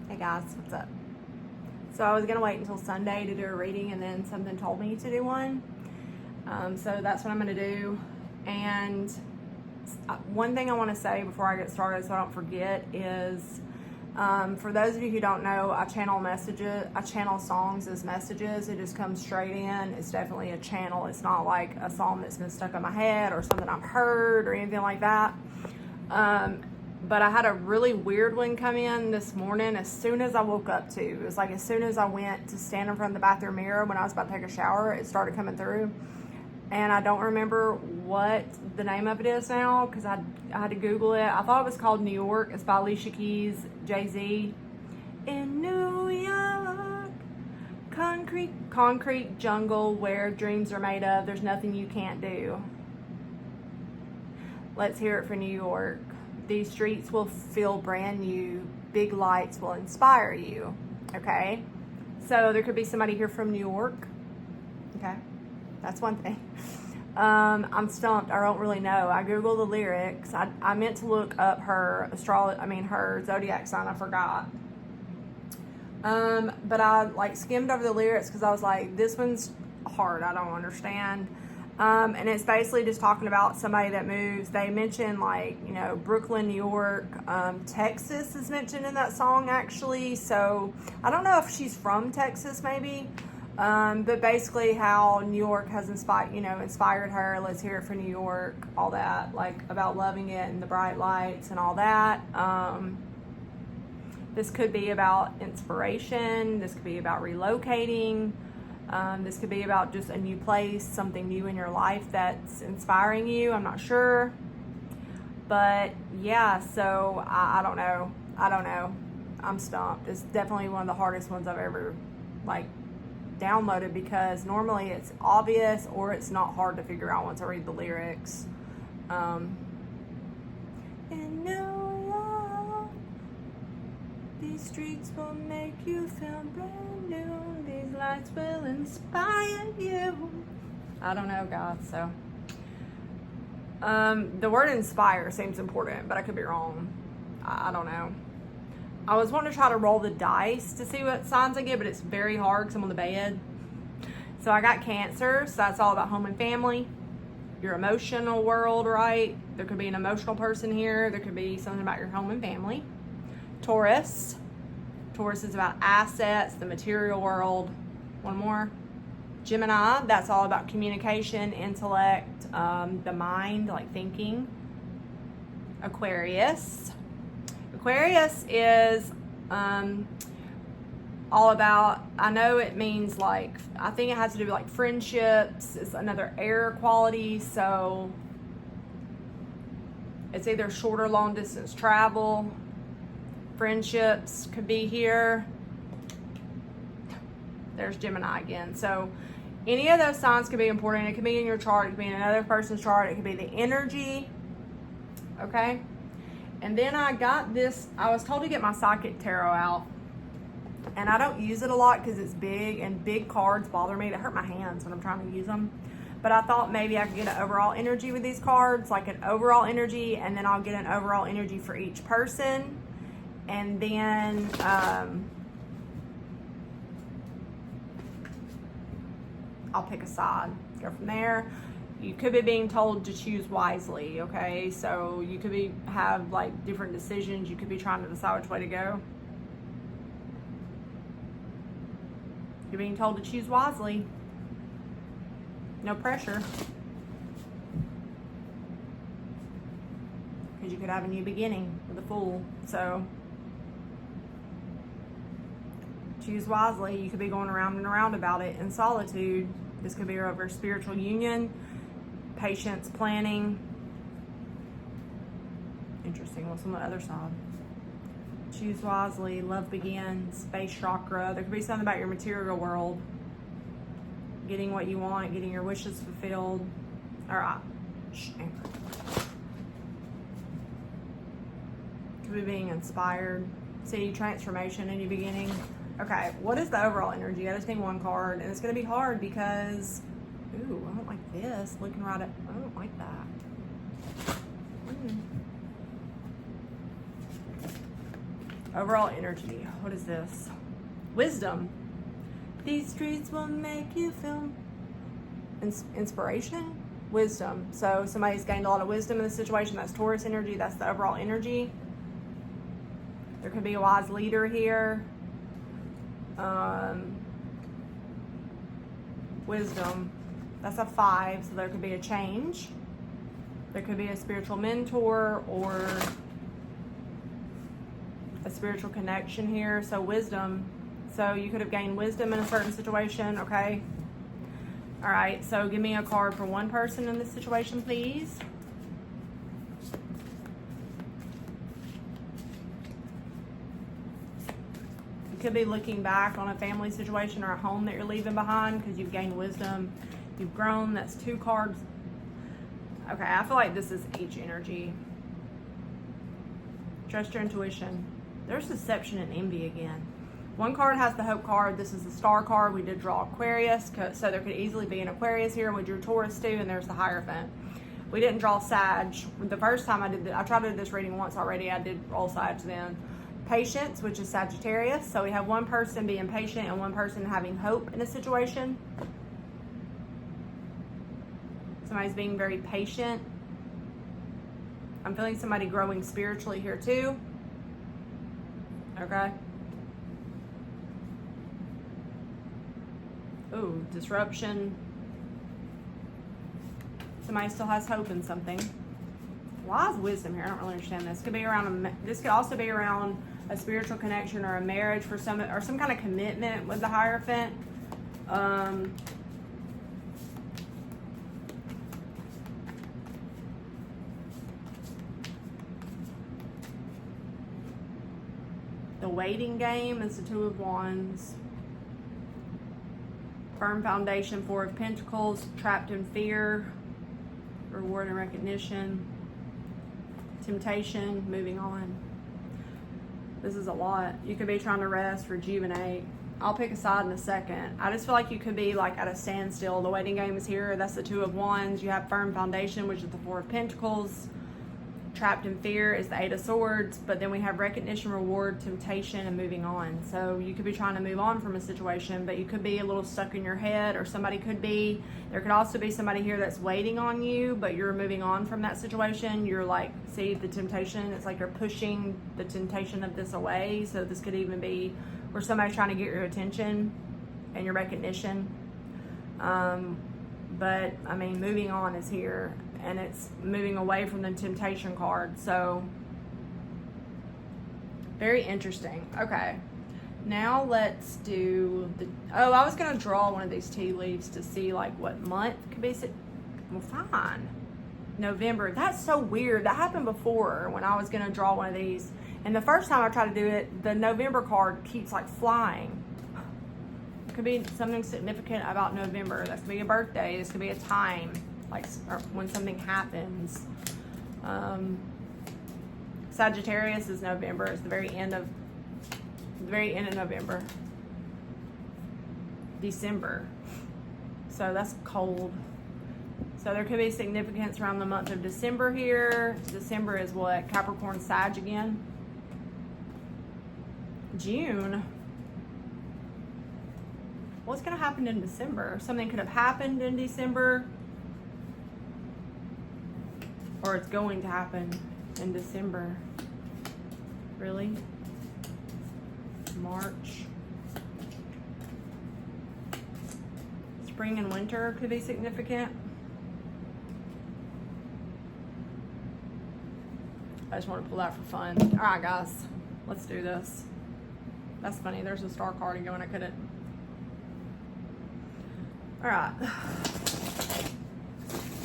Hey guys, what's up? So I was gonna wait until Sunday to do a reading, and then something told me to do one. So that's what I'm gonna do. And one thing I want to say before I get started, so I don't forget, is for those of you who don't know, I channel messages. I channel songs as messages. It just comes straight in. It's definitely a channel. It's not like a song that's been stuck in my head or something I've heard or anything like that. But I had a really weird one come in this morning as soon as I woke up too. It was like as soon as I went to stand in front of the bathroom mirror when I was about to take a shower, it started coming through. And I don't remember what the name of it is now because I had to Google it. I thought it was called New York. It's by Alicia Keys, Jay-Z. In New York, concrete jungle where dreams are made of. There's nothing you can't do. Let's hear it for New York. These streets will feel brand new. Big lights will inspire you. Okay? So there could be somebody here from New York. Okay? That's one thing. I'm stumped. I don't really know. I Googled the lyrics. I meant to look up her her zodiac sign. I forgot. But I skimmed over the lyrics because I was like, this one's hard. I don't understand. And it's basically just talking about somebody that moves. They mention Brooklyn, New York, Texas is mentioned in that song actually. So I don't know if she's from Texas maybe. But basically how New York has inspired her. Let's hear it for New York, all that, about loving it and the bright lights and all that. This could be about inspiration. This could be about relocating. This could be about just a new place, something new in your life that's inspiring you. I'm not sure. But yeah, so I don't know. I'm stumped. It's definitely one of the hardest ones I've ever downloaded because normally it's obvious or it's not hard to figure out once I read the lyrics. In New York, these streets will make you feel brand new. These lights will inspire you. I don't know, God, so. The word inspire seems important, but I could be wrong. I don't know. I was wanting to try to roll the dice to see what signs I get, but it's very hard because I'm on the bed. So I got Cancer, so that's all about home and family. Your emotional world, right? There could be an emotional person here. There could be something about your home and family. Taurus. Taurus is about assets, the material world. One more. Gemini, that's all about communication, intellect, the mind, thinking. Aquarius. Aquarius is all about, I know it means I think it has to do with friendships. It's another air quality, so it's either short or long distance travel. Friendships could be here. There's Gemini again. So any of those signs could be important. It could be in your chart. It could be in another person's chart. It could be the energy. Okay? And then I got this. I was told to get my Psychic Tarot out. And I don't use it a lot because it's big. And big cards bother me. They hurt my hands when I'm trying to use them. But I thought maybe I could get an overall energy with these cards. An overall energy. And then I'll get an overall energy for each person. And then I'll pick a side, go from there. You could be being told to choose wisely, okay? So you could have different decisions. You could be trying to decide which way to go. You're being told to choose wisely. No pressure. Because you could have a new beginning with a Fool, so. Choose wisely. You could be going around and around about it in solitude. This could be over spiritual union, patience, planning. Interesting. What's on the other side? Choose wisely. Love begins. Space chakra. There could be something about your material world. Getting what you want, getting your wishes fulfilled. Could be being inspired. See, transformation, a new beginning. Okay, what is the overall energy? I just need one card, and it's going to be hard because, ooh, I don't like this. Looking right at, I don't like that. Overall energy. What is this? Wisdom. These streets will make you feel inspiration. Wisdom. So somebody's gained a lot of wisdom in the situation. That's Taurus energy. That's the overall energy. There could be a wise leader here. Wisdom. That's a 5. So there could be a change. There could be a spiritual mentor or a spiritual connection here. So wisdom. So you could have gained wisdom in a certain situation. Okay. All right. So give me a card for one person in this situation, please. You could be looking back on a family situation or a home that you're leaving behind because you've gained wisdom. You've grown. That's 2 cards. Okay, I feel like this is H energy. Trust your intuition. There's deception and envy again. One card has the Hope card. This is the Star card. We did draw Aquarius, so there could easily be an Aquarius here. We drew Taurus too, and there's the Hierophant. We didn't draw Sag. The first time I tried to do this reading once already. I did roll Sag then. Patience, which is Sagittarius. So we have one person being patient and one person having hope in a situation. Somebody's being very patient. I'm feeling somebody growing spiritually here too. Okay. Ooh, disruption. Somebody still has hope in something. Why is wisdom here? I don't really understand this. Could be around this could also be around a spiritual connection or a marriage for some, or some kind of commitment with the Hierophant. The waiting game is the 2 of Wands. Firm foundation, 4 of Pentacles. Trapped in fear. Reward and recognition. Temptation. Moving on. This is a lot. You could be trying to rest, rejuvenate. I'll pick a side in a second. I just feel like you could be like at a standstill. The waiting game is here. That's the 2 of Wands. You have firm foundation, which is the 4 of Pentacles. Trapped in fear is the 8 of Swords, but then we have recognition, reward, temptation, and moving on. So you could be trying to move on from a situation, but you could be a little stuck in your head, or somebody could be, there could also be somebody here that's waiting on you, but you're moving on from that situation. You're like, see the temptation, it's like you're pushing the temptation of this away. So this could even be where somebody's trying to get your attention and your recognition. But I mean, moving on is here. And it's moving away from the temptation card. So, very interesting. Okay. Now let's do the... Oh, I was going to draw one of these tea leaves to see, like, what month could be... Well, fine. November. That's so weird. That happened before when I was going to draw one of these. And the first time I tried to do it, the November card keeps, like, flying. Could be something significant about November. That could be a birthday. This could be a time. Like, or when something happens. Sagittarius is November. It's the very end of November. December. So that's cold. So there could be significance around the month of December here. December is what? Capricorn, Sag again. June. What's going to happen in December? Something could have happened in December. Or it's going to happen in December. Really? March. Spring and winter could be significant. I just want to pull that for fun. All right, guys. Let's do this. That's funny. There's a star card again. I couldn't. All right.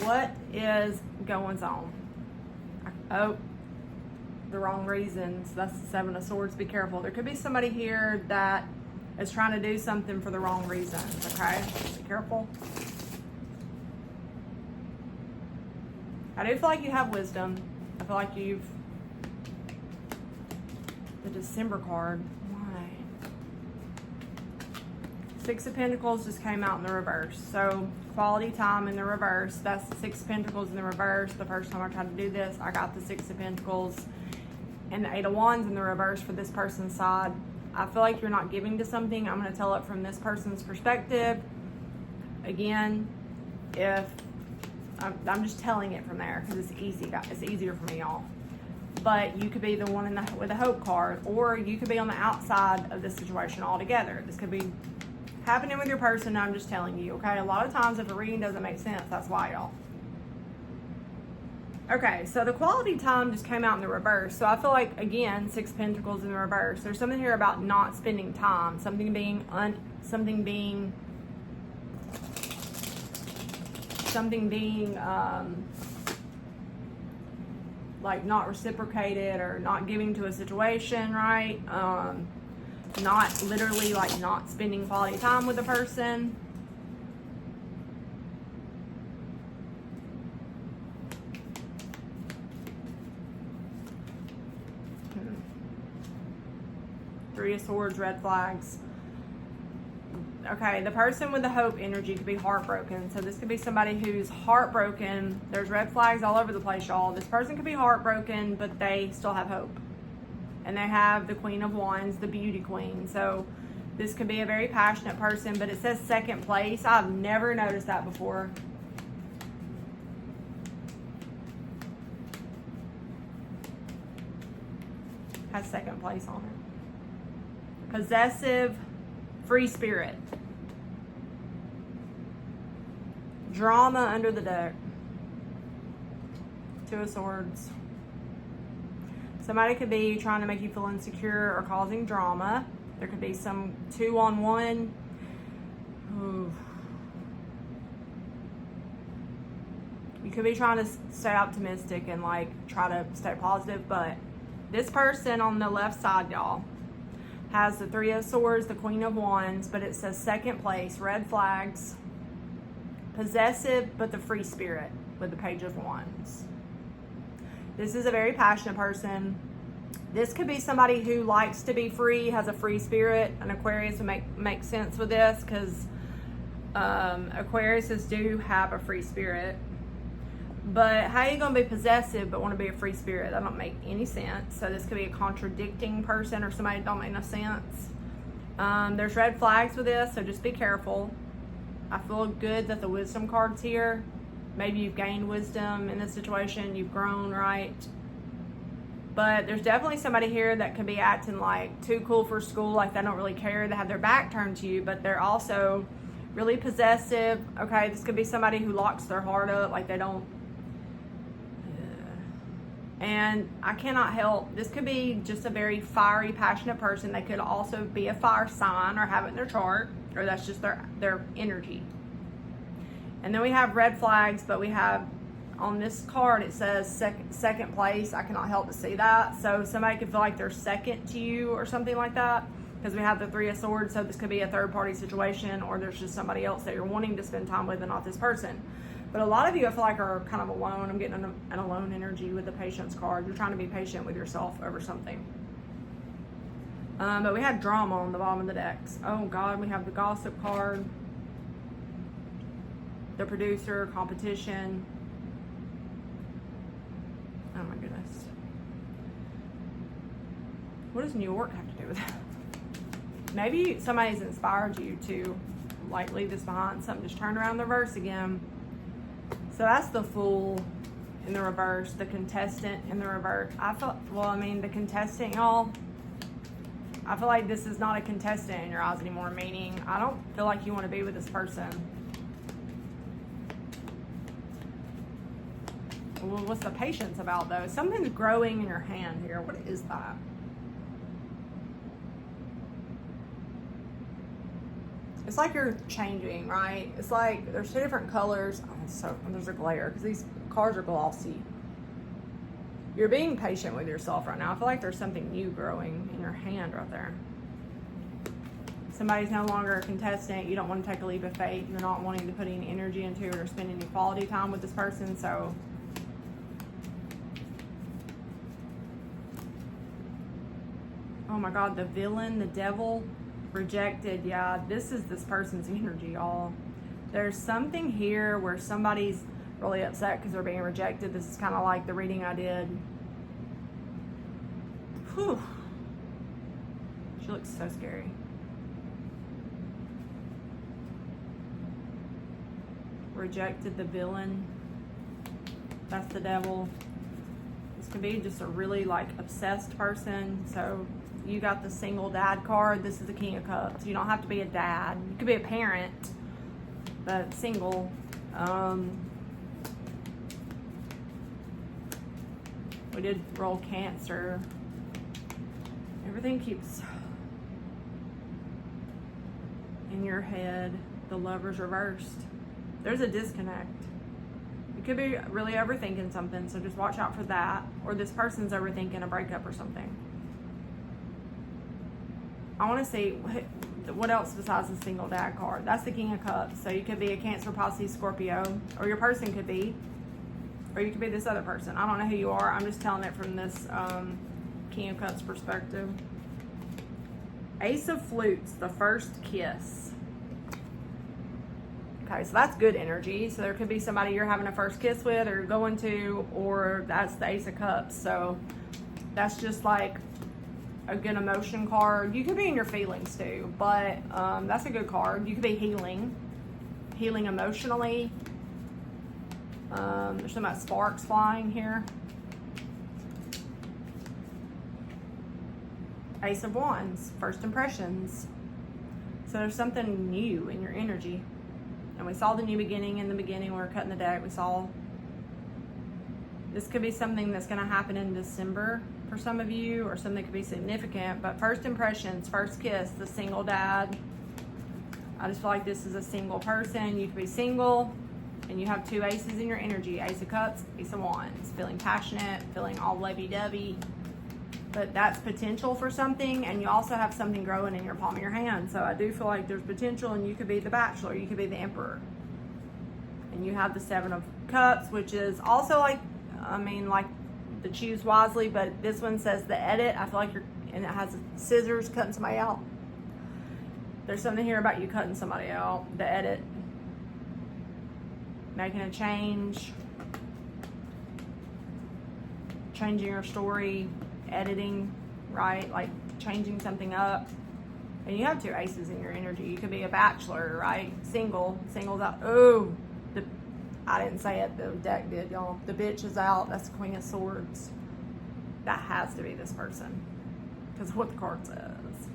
What is going on? Oh, the wrong reasons. That's the 7 of Swords. Be careful. There could be somebody here that is trying to do something for the wrong reasons. Okay? Be careful. I do feel like you have wisdom. I feel like you've... The December card. Why? 6 of Pentacles just came out in the reverse. So, quality time in the reverse. That's the 6 of Pentacles in the reverse. The first time I tried to do this, I got the 6 of Pentacles. and the Eight of Wands in the reverse for this person's side. I feel like you're not giving to something. I'm going to tell it from this person's perspective. Again, if I'm just telling it from there because it's easy, guys. It's easier for me, y'all. But you could be the one with the Hope card, or you could be on the outside of this situation altogether. This could be happening with your person. I'm just telling you, okay? A lot of times if a reading doesn't make sense, that's why, y'all. Okay, so the quality time just came out in the reverse. So I feel like, again, Six of Pentacles in the reverse. There's something here about not spending time. Something being like not reciprocated or not giving to a situation, right? Not literally like not spending quality time with the person. Three of Swords, red flags. Okay, the person with the Hope energy could be heartbroken. So this could be somebody who's heartbroken. There's red flags all over the place, y'all. This person could be heartbroken, but they still have hope. And they have the Queen of Wands, the beauty queen. So this could be a very passionate person, but it says second place. I've never noticed that before. Has second place on it. Possessive, free spirit. Drama under the deck. Two of Swords. Somebody could be trying to make you feel insecure or causing drama. There could be some 2-on-1. Ooh. You could be trying to stay optimistic and like try to stay positive, but this person on the left side, y'all, has the Three of Swords, the Queen of Wands, but it says second place, red flags, possessive, but the free spirit with the Page of Wands. This is a very passionate person. This could be somebody who likes to be free, has a free spirit. An Aquarius would make sense with this because Aquariuses do have a free spirit. But how are you going to be possessive but want to be a free spirit? That don't make any sense. So this could be a contradicting person or somebody that don't make no sense. There's red flags with this, so just be careful. I feel good that the wisdom card's here. Maybe you've gained wisdom in this situation. You've grown, right? But there's definitely somebody here that could be acting like too cool for school, like they don't really care. They have their back turned to you, but they're also really possessive. Okay, this could be somebody who locks their heart up, like they don't. And I cannot help, this could be just a very fiery, passionate person. They could also be a fire sign or have it in their chart, or that's just their energy. And then we have red flags, but we have on this card, it says second place. I cannot help but see that. So somebody could feel like they're second to you or something like that, because we have the Three of Swords. So this could be a third party situation, or there's just somebody else that you're wanting to spend time with and not this person. But a lot of you, I feel like, are kind of alone. I'm getting an alone energy with the Patience card. You're trying to be patient with yourself over something. But we had drama on the bottom of the decks. Oh, God, we have the Gossip card. The Producer, competition. Oh, my goodness. What does New York have to do with that? Maybe somebody's inspired you to, like, leave this behind. Something just turned around the reverse again. So that's the Fool in the reverse, the Contestant in the reverse. The contestant, y'all, I feel like this is not a contestant in your eyes anymore, meaning I don't feel like you want to be with this person. Well, what's the patience about, though? Something's growing in your hand here. What is that? It's like you're changing, right? It's like there's two different colors. So there's a glare because these cards are glossy. You're being patient with yourself right now. I feel like there's something new growing in your hand right there. Somebody's no longer a contestant. You don't want to take a leap of faith. You're not wanting to put any energy into it or spend any quality time with this person. So oh my God, the villain, the devil. Rejected. Yeah, this is this person's energy, y'all. There's something here where somebody's really upset because they're being rejected. This is kind of like the reading I did Whew. She looks so scary. Rejected the villain. That's the devil. This could be just a really like obsessed person. So you got the single dad card. This is the King of Cups. You don't have to be a dad. You could be a parent, but single. We did roll Cancer. Everything keeps in your head. The Lover's reversed. There's a disconnect. You could be really overthinking something, so just watch out for that. Or this person's overthinking a breakup or something. I want to see what else besides the single dad card. That's the King of Cups. So you could be a Cancer, Pisces, Scorpio, or your person could be, or you could be this other person. I don't know who you are. I'm just telling it from this King of Cups perspective. Ace of Flutes, the first kiss. Okay, so that's good energy. So there could be somebody you're having a first kiss with or going to, or that's the Ace of Cups. So that's just like a good emotion card. You could be in your feelings too, but that's a good card. You could be healing emotionally. There's something about sparks flying here. Ace of Wands, first impressions. So there's something new in your energy. And we saw the new beginning in the beginning. We were cutting the deck. We saw this could be something that's going to happen in December for some of you, or something that could be significant. But first impressions, first kiss, the single dad. I just feel like this is a single person. You could be single and you have two aces in your energy. Ace of Cups, Ace of Wands. Feeling passionate, feeling all lovey-dovey. But that's potential for something, and you also have something growing in your palm of your hand. So I do feel like there's potential, and you could be the Bachelor, you could be the Emperor. And you have the Seven of Cups, which is also like, I mean, like the choose wisely, but this one says the edit. I feel like and it has scissors cutting somebody out. There's something here about you cutting somebody out, the edit. Making a change. Changing your story. Editing, right? Like changing something up. And you have two aces in your energy. You could be a Bachelor, right? Single's out. Oh, I didn't say it, the deck did, y'all. The bitch is out. That's the Queen of Swords. That has to be this person, because of what the card says.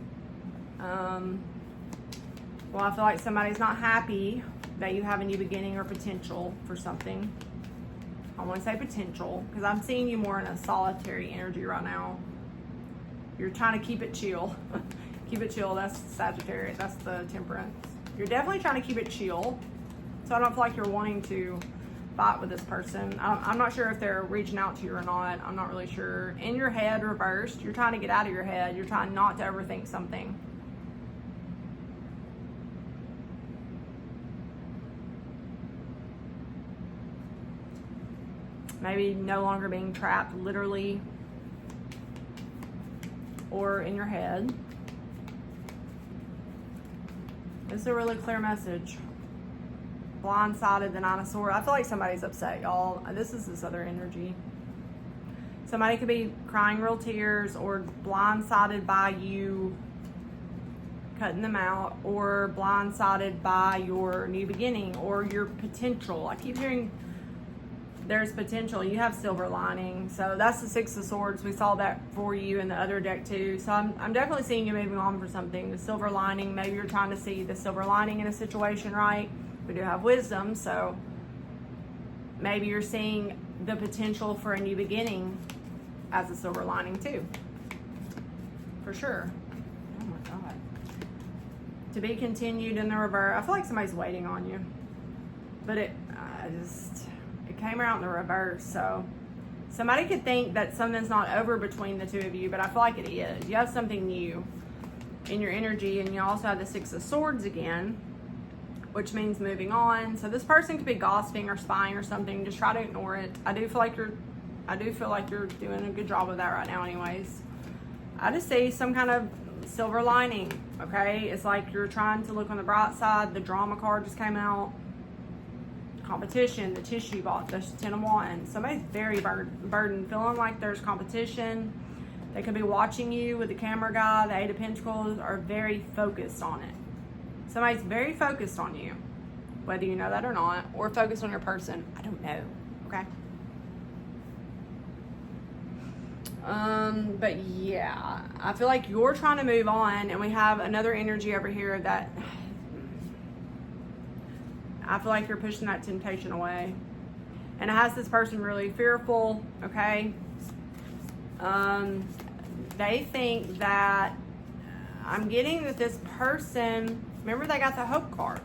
Well, I feel like somebody's not happy that you have a new beginning or potential for something. I want to say potential, because I'm seeing you more in a solitary energy right now. You're trying to keep it chill. Keep it chill. That's Sagittarius. That's the Temperance. You're definitely trying to keep it chill. So I don't feel like you're wanting to fight with this person. I'm not sure if they're reaching out to you or not. I'm not really sure. In your head, reversed. You're trying to get out of your head. You're trying not to overthink something. Maybe no longer being trapped literally or in your head. This is a really clear message. Blindsided, the Nine of Swords. I feel like somebody's upset, y'all. This is this other energy. Somebody could be crying real tears or blindsided by you cutting them out, or blindsided by your new beginning or your potential. I keep hearing there's potential. You have silver lining. So that's the Six of Swords. We saw that for you in the other deck too. So I'm definitely seeing you moving on for something. The silver lining, maybe you're trying to see the silver lining in a situation, right? We do have wisdom, so maybe you're seeing the potential for a new beginning as a silver lining too. For sure. Oh my God. To be continued in the reverse. I feel like somebody's waiting on you. But it came out in the reverse. So somebody could think that something's not over between the two of you, but I feel like it is. You have something new in your energy, and you also have the Six of Swords again, which means moving on. So this person could be gossiping or spying or something. Just try to ignore it. I do feel like you're doing a good job of that right now anyways. I just see some kind of silver lining, okay? It's like you're trying to look on the bright side. The drama card just came out. Competition, the tissue box, the 10 of Wands. Somebody's very burdened, feeling like there's competition. They could be watching you with the camera guy. The Eight of Pentacles are very focused on it. Somebody's very focused on you, whether you know that or not, or focused on your person. I don't know, okay? But yeah, I feel like you're trying to move on, and we have another energy over here that I feel like you're pushing that temptation away. And it has this person really fearful, okay? They think that, I'm getting that this person, remember they got the Hope card.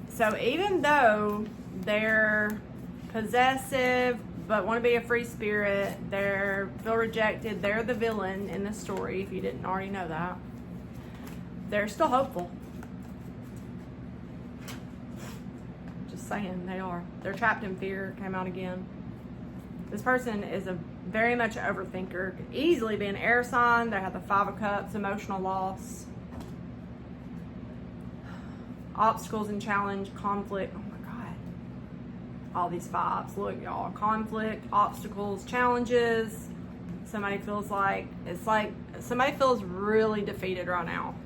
So even though they're possessive, but want to be a free spirit, they feel rejected, they're the villain in the story, if you didn't already know that, they're still hopeful. Just saying, they are. They're trapped in fear, came out again. This person is a very much an overthinker, could easily be an air sign. They have the Five of Cups, emotional loss, obstacles and challenge, conflict. Oh my God. All these fives. Look, y'all. Conflict, obstacles, challenges. Somebody feels like, it's like somebody feels really defeated right now.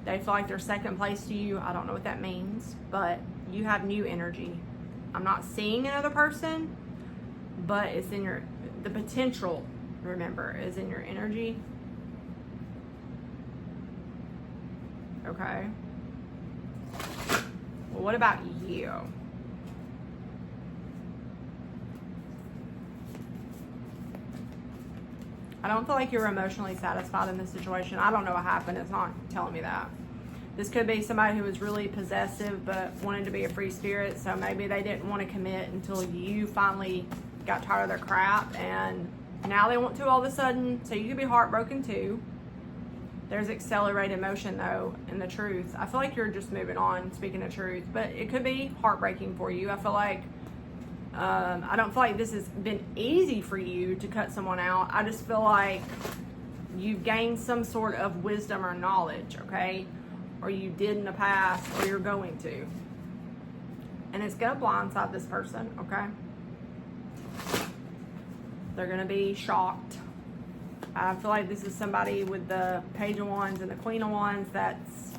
They feel like they're second place to you. I don't know what that means, but you have new energy. I'm not seeing another person, but it's in your, the potential, remember, is in your energy. Okay. Well, what about you? I don't feel like you're emotionally satisfied in this situation. I don't know what happened. It's not telling me that. This could be somebody who was really possessive but wanted to be a free spirit, so maybe they didn't want to commit until you finally got tired of their crap, and now they want to all of a sudden. So you could be heartbroken too. There's accelerated motion though in the truth. I feel like you're just moving on, speaking the truth, but it could be heartbreaking for you. I feel like I don't feel like this has been easy for you to cut someone out. I just feel like you've gained some sort of wisdom or knowledge, okay? Or you did in the past, or you're going to. And it's gonna blindside this person, okay? They're gonna be shocked. I feel like this is somebody with the Page of Wands and the Queen of Wands that's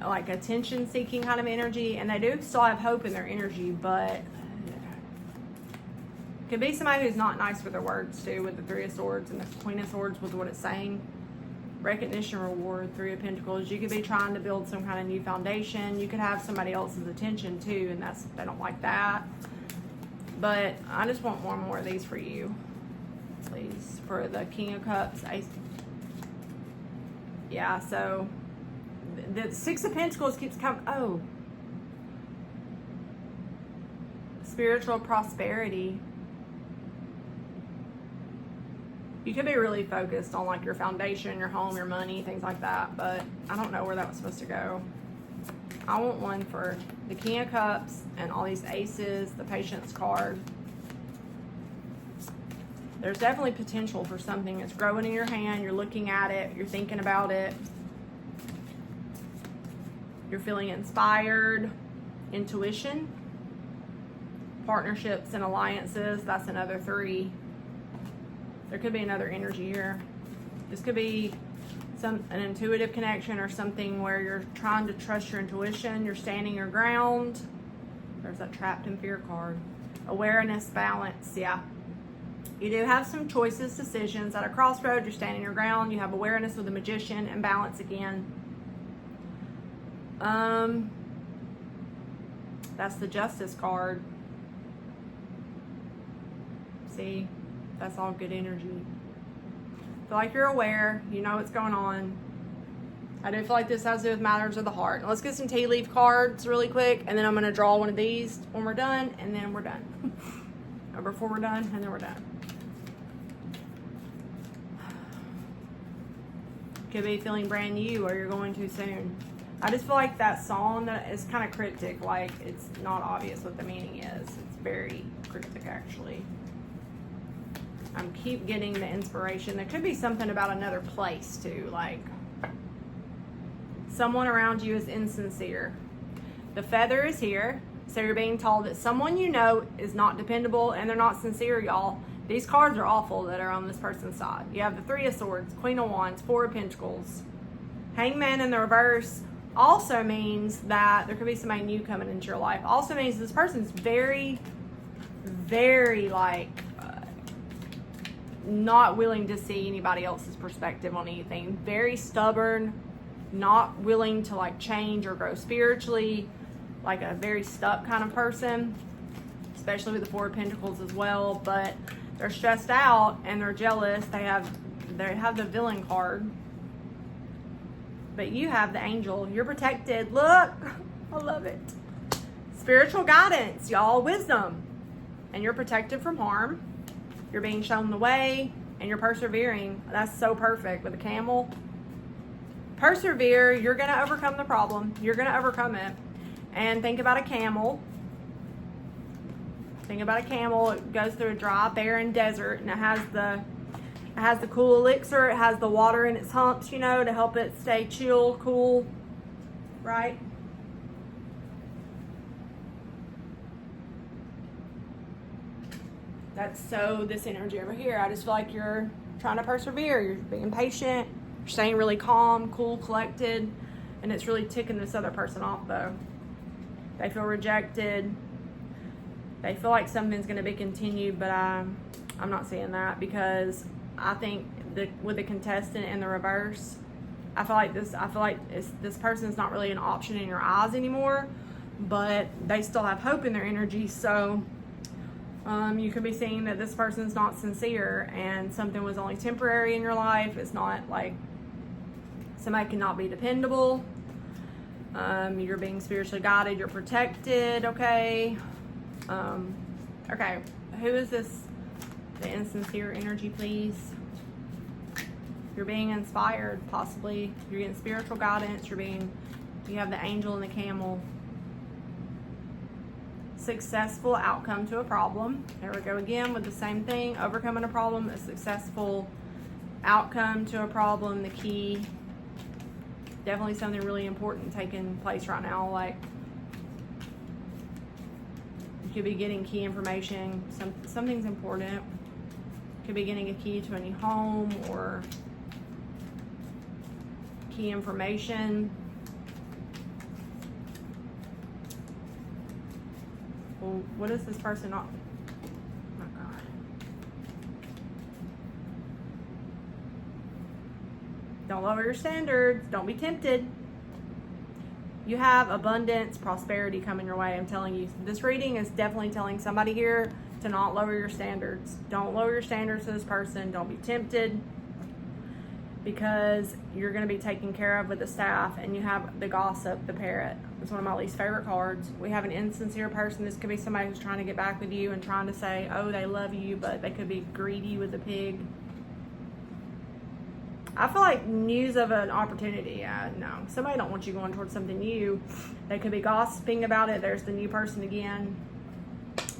like attention-seeking kind of energy, and they do still have hope in their energy, but could be somebody who's not nice with their words too, with the Three of Swords and the Queen of Swords with what it's saying. Recognition, reward, Three of Pentacles. You could be trying to build some kind of new foundation. You could have somebody else's attention too, and that's, they don't like that. But I just want one more of these for you, please. For the King of Cups, Ace. Yeah, so the Six of Pentacles keeps coming. Oh, spiritual prosperity. You could be really focused on like your foundation, your home, your money, things like that, but I don't know where that was supposed to go. I want one for the King of Cups and all these aces, the Patience card. There's definitely potential for something that's growing in your hand. You're looking at it, you're thinking about it. You're feeling inspired, intuition, partnerships and alliances. That's another three. There could be another energy here. This could be an intuitive connection or something where you're trying to trust your intuition. You're standing your ground. There's that Trapped in Fear card. Awareness, balance, yeah. You do have some choices, decisions at a crossroad. You're standing your ground. You have awareness with the Magician and balance again. That's the Justice card. See? That's all good energy. Feel like you're aware, you know what's going on. I do feel like this has to do with matters of the heart. Now let's get some tea leaf cards really quick, and then I'm gonna draw one of these when we're done, and then we're done. Or before we're done, and then we're done. Could be feeling brand new, or you're going too soon. I just feel like that song that is kind of cryptic, like it's not obvious what the meaning is. It's very cryptic actually. I keep getting the inspiration. There could be something about another place too, like someone around you is insincere. The Feather is here, so you're being told that someone you know is not dependable and they're not sincere, y'all. These cards are awful that are on this person's side. You have the Three of Swords, Queen of Wands, Four of Pentacles. Hangman in the reverse also means that there could be somebody new coming into your life. Also means this person's very, very like not willing to see anybody else's perspective on anything. Very stubborn, not willing to like change or grow spiritually, like a very stuck kind of person, especially with the Four of Pentacles as well. But they're stressed out and they're jealous. They have the Villain card. But you have the Angel. You're protected. Look, I love it. Spiritual guidance, y'all. Wisdom. And you're protected from harm. You're being shown the way. And you're persevering. That's so perfect with a camel. Persevere. You're going to overcome the problem. You're going to overcome it. And think about a camel. Think about a camel. It goes through a dry, barren desert. And it has the cool elixir. It has the water in its humps, you know, to help it stay chill, cool, right? That's so this energy over here. I just feel like you're trying to persevere. You're being patient. You're staying really calm, cool, collected. And it's really ticking this other person off, though. They feel rejected. They feel like something's going to be continued, but I'm not seeing that, because I think with the contestant in the reverse, I feel like this person's not really an option in your eyes anymore, but they still have hope in their energy. So you could be seeing that this person's not sincere and something was only temporary in your life. It's not like somebody cannot be dependable. You're being spiritually guided. You're protected. Okay. Okay. Who is this? The insincere energy, please. You're being inspired, possibly. You're getting spiritual guidance. You have the Angel and the Camel. Successful outcome to a problem. There we go again with the same thing. Overcoming a problem, a successful outcome to a problem, the key. Definitely something really important taking place right now. Like, you could be getting key information. Something's important. Could be getting a key to a new home or key information. Well, what is this person not? Oh my God. Don't lower your standards. Don't be tempted. You have abundance, prosperity coming your way. I'm telling you, this reading is definitely telling somebody here to not lower your standards. Don't lower your standards to this person. Don't be tempted, because you're going to be taken care of with the staff. And you have the Gossip, the Parrot. It's one of my least favorite cards. We have an insincere person. This could be somebody who's trying to get back with you and trying to say, oh, they love you, but they could be greedy with the Pig. I feel like news of an opportunity. No, somebody don't want you going towards something new. They could be gossiping about it. There's the new person again.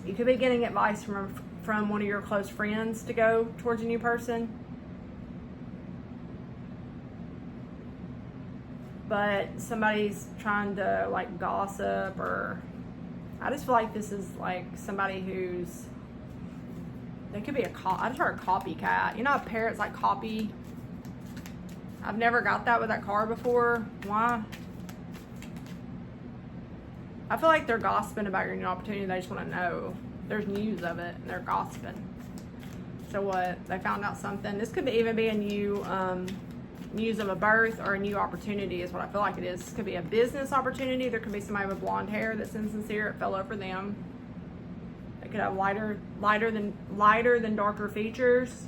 You could be getting advice from one of your close friends to go towards a new person. But somebody's trying to like gossip, or I just feel like this is like somebody who's, they could be I just heard a copycat. You know, a parrot's like copy. I've never got that with that card before. Why? I feel like they're gossiping about your new opportunity. They just want to know. There's news of it, and they're gossiping. So what? They found out something. This could even be a new news of a birth or a new opportunity is what I feel like it is. This could be a business opportunity. There could be somebody with blonde hair that's insincere. It fell over them. They could have lighter than darker features.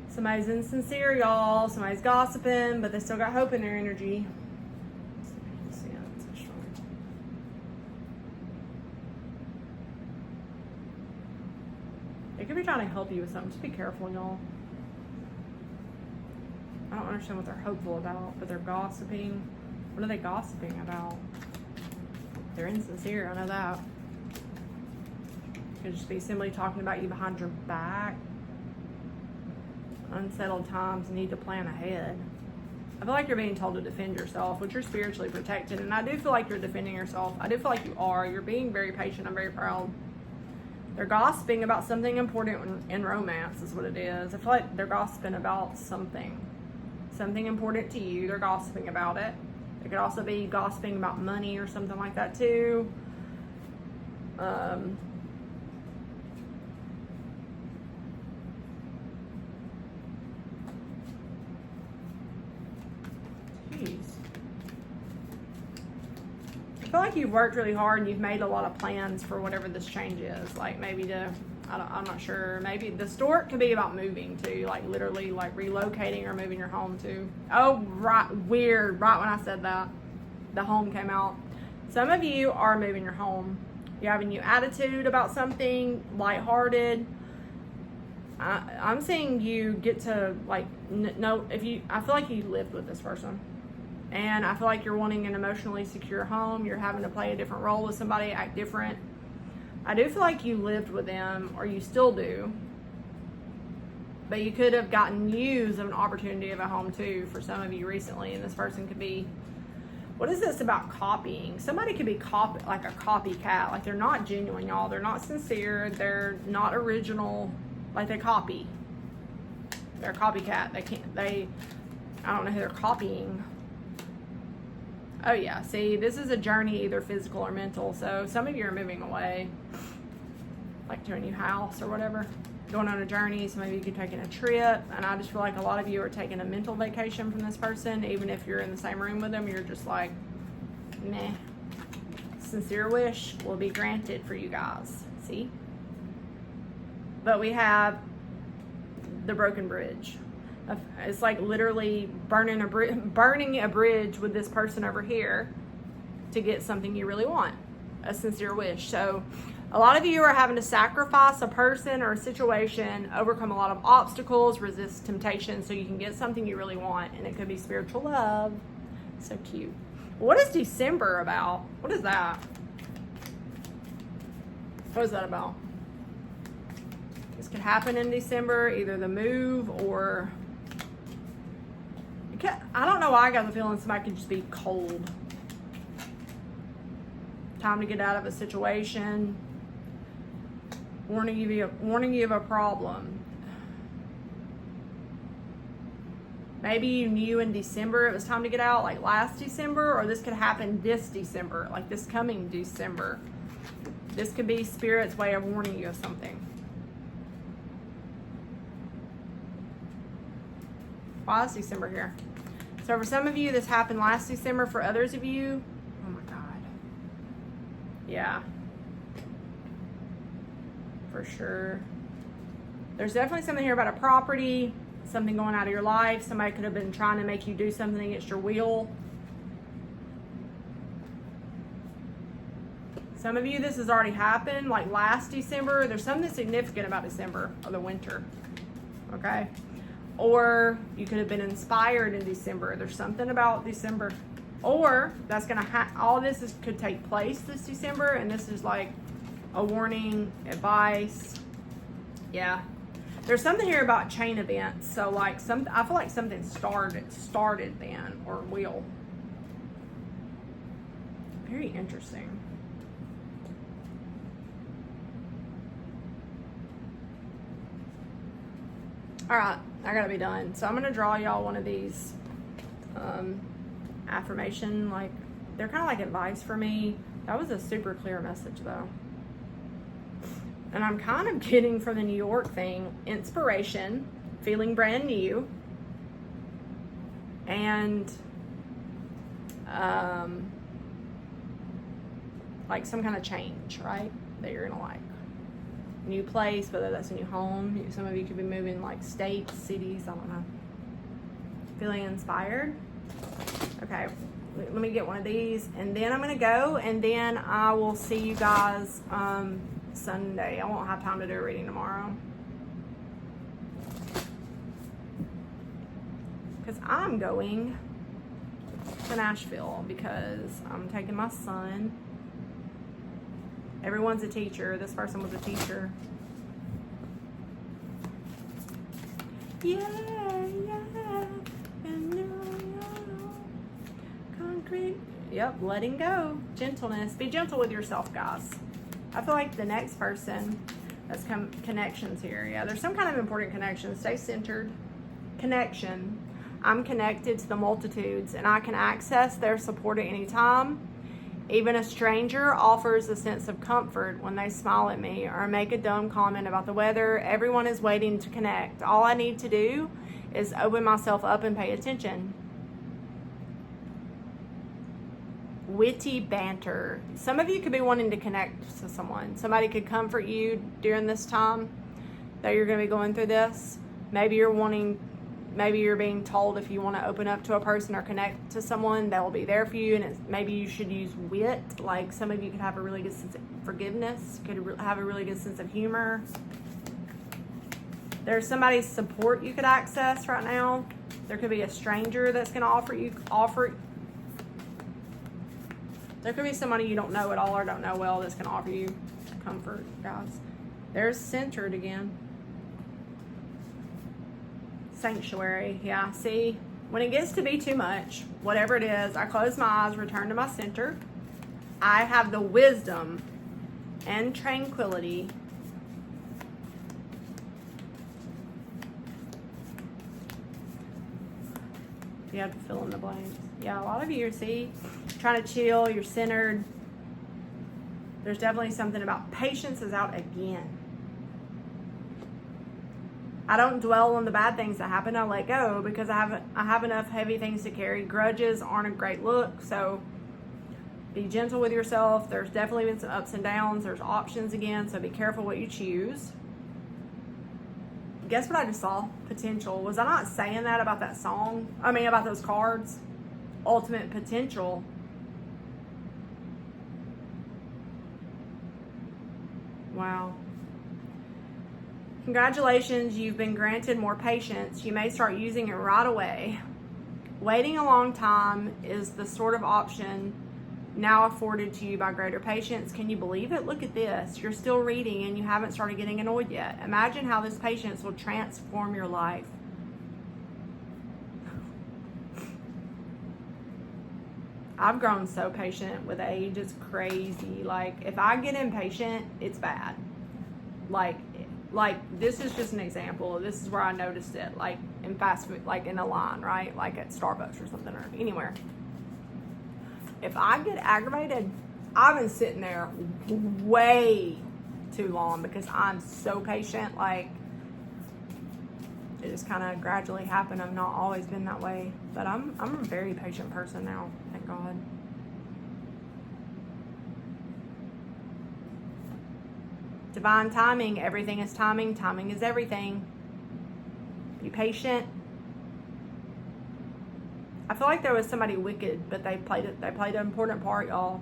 Somebody's insincere, y'all. Somebody's gossiping, but they still got hope in their energy. They could be trying to help you with something. Just be careful, y'all. I don't understand what they're hopeful about, but they're gossiping. What are they gossiping about? They're insincere, I know that. Could just be simply talking about you behind your back. Unsettled times, need to plan ahead. I feel like you're being told to defend yourself, which you're spiritually protected, and I do feel like you're defending yourself. I do feel like you are. You're being very patient. I'm very proud. They're gossiping about something important in romance is what it is. I feel like they're gossiping about something important to you. They're gossiping about it. They could also be gossiping about money or something like that too. Jeez. I feel like you've worked really hard and you've made a lot of plans for whatever this change is. Like maybe I'm not sure. Maybe the store could be about moving too, like literally like relocating or moving your home too. Oh, right, weird. Right when I said that, the home came out. Some of you are moving your home. You have a new attitude about something, lighthearted. I'm seeing you get to like I feel like you lived with this person. And I feel like you're wanting an emotionally secure home. You're having to play a different role with somebody, act different. I do feel like you lived with them, or you still do. But you could have gotten news of an opportunity of a home too for some of you recently. And this person could be, what is this about copying? Somebody could be like a copycat. Like they're not genuine, y'all. They're not sincere. They're not original. Like they copy. They're a copycat. I don't know who they're copying. Oh yeah, see, this is a journey, either physical or mental. So some of you are moving away, like to a new house or whatever, going on a journey. Some of you could be taking a trip, and I just feel like a lot of you are taking a mental vacation from this person. Even if you're in the same room with them, you're just like, meh. Sincere wish will be granted for you guys, see? But we have the broken bridge. It's like literally burning a bridge with this person over here to get something you really want, a sincere wish. So a lot of you are having to sacrifice a person or a situation, overcome a lot of obstacles, resist temptation so you can get something you really want. And it could be spiritual love. So cute. What is December about? What is that? What is that about? This could happen in December, either the move or... I don't know why I got the feeling somebody could just be cold. Time to get out of a situation. Warning you of a problem. Maybe you knew in December it was time to get out, like last December, or this could happen this December, like this coming December. This could be Spirit's way of warning you of something. Why is December here? So for some of you, this happened last December. For others of you, oh my God. Yeah. For sure. There's definitely something here about a property, something going out of your life. Somebody could have been trying to make you do something against your will. Some of you, this has already happened, like last December. There's something significant about December, or the winter, okay? Or you could have been inspired in December. There's something about December. Or that's going to all this could take place this December, and this is like a warning, advice. Yeah. There's something here about chain events. So like I feel like something started then, or will. Very interesting. All right, I gotta be done. So I'm gonna draw y'all one of these affirmation, like they're kind of like advice for me. That was a super clear message though. And I'm kind of getting from the New York thing, inspiration, feeling brand new, and like some kind of change, right? That you're gonna like. New place, whether that's a new home. Some of you could be moving like states, cities, I don't know. Feeling inspired? Okay, let me get one of these, and then I'm gonna go, and then I will see you guys Sunday. I won't have time to do a reading tomorrow, because I'm going to Nashville because I'm taking my son. Everyone's a teacher. This person was a teacher. Yeah. Concrete. Yep, letting go. Gentleness. Be gentle with yourself, guys. I feel like the next person, That's connections here. Yeah, there's some kind of important connection. Stay centered. Connection. I'm connected to the multitudes, and I can access their support at any time. Even a stranger offers a sense of comfort when they smile at me or make a dumb comment about the weather. Everyone is waiting to connect. All I need to do is open myself up and pay attention. Witty banter. Some of you could be wanting to connect to someone. Somebody could comfort you during this time that you're going to be going through this. Maybe you're being told if you want to open up to a person or connect to someone, they'll be there for you. And maybe you should use wit. Like some of you could have a really good sense of forgiveness, could have a really good sense of humor. There's somebody's support you could access right now. There could be a stranger that's going to offer. There could be somebody you don't know at all or don't know well that's going to offer you comfort, guys. There's centered again. Sanctuary. Yeah, see, when it gets to be too much, whatever it is, I close my eyes, return to my center. I have the wisdom and tranquility you have to fill in the blanks. Yeah, a lot of you are, see, trying to chill, you're centered. There's definitely something about patience is out again. I don't dwell on the bad things that happen. I let go because I have enough heavy things to carry. Grudges aren't a great look, so be gentle with yourself. There's definitely been some ups and downs. There's options again, so be careful what you choose. Guess what I just saw? Potential. Was I not saying that about that song? I mean, about those cards? Ultimate potential. Wow. Congratulations, you've been granted more patience. You may start using it right away. Waiting a long time is the sort of option now afforded to you by greater patience. Can you believe it? Look at this. You're still reading and you haven't started getting annoyed yet. Imagine how this patience will transform your life. I've grown so patient with age. It's crazy. Like, if I get impatient, it's bad. Like this is just an example. This is where I noticed it. Like in fast food, like in a line, right? Like at Starbucks or something or anywhere. If I get aggravated, I've been sitting there way too long because I'm so patient. Like, it just kind of gradually happened. I've not always been that way, but I'm a very patient person now, thank God. Divine timing. Everything is timing. Timing is everything. Be patient. I feel like there was somebody wicked, but they played an important part, y'all.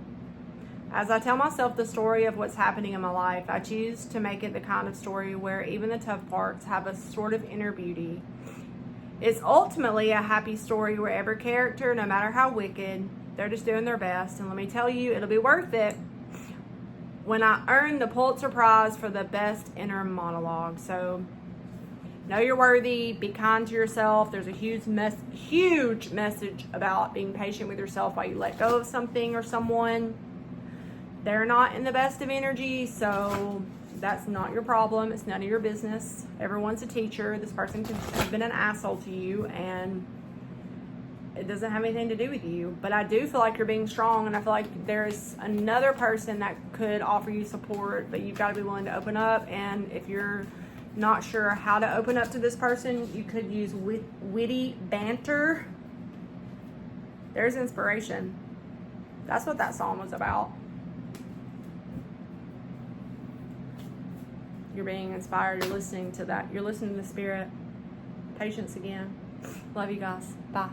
As I tell myself the story of what's happening in my life, I choose to make it the kind of story where even the tough parts have a sort of inner beauty. It's ultimately a happy story where every character, no matter how wicked, they're just doing their best. And let me tell you, it'll be worth it when I earn the Pulitzer Prize for the best inner monologue. So, know you're worthy. Be kind to yourself. There's a huge message about being patient with yourself while you let go of something or someone. They're not in the best of energy, so that's not your problem. It's none of your business. Everyone's a teacher. This person could have been an asshole to you, and it doesn't have anything to do with you. But I do feel like you're being strong, and I feel like there's another person that could offer you support, but you've got to be willing to open up. And if you're not sure how to open up to this person, you could use witty banter. There's inspiration. That's what that song was about. You're being inspired. You're listening to that. You're listening to the Spirit. Patience again. Love you guys. Bye.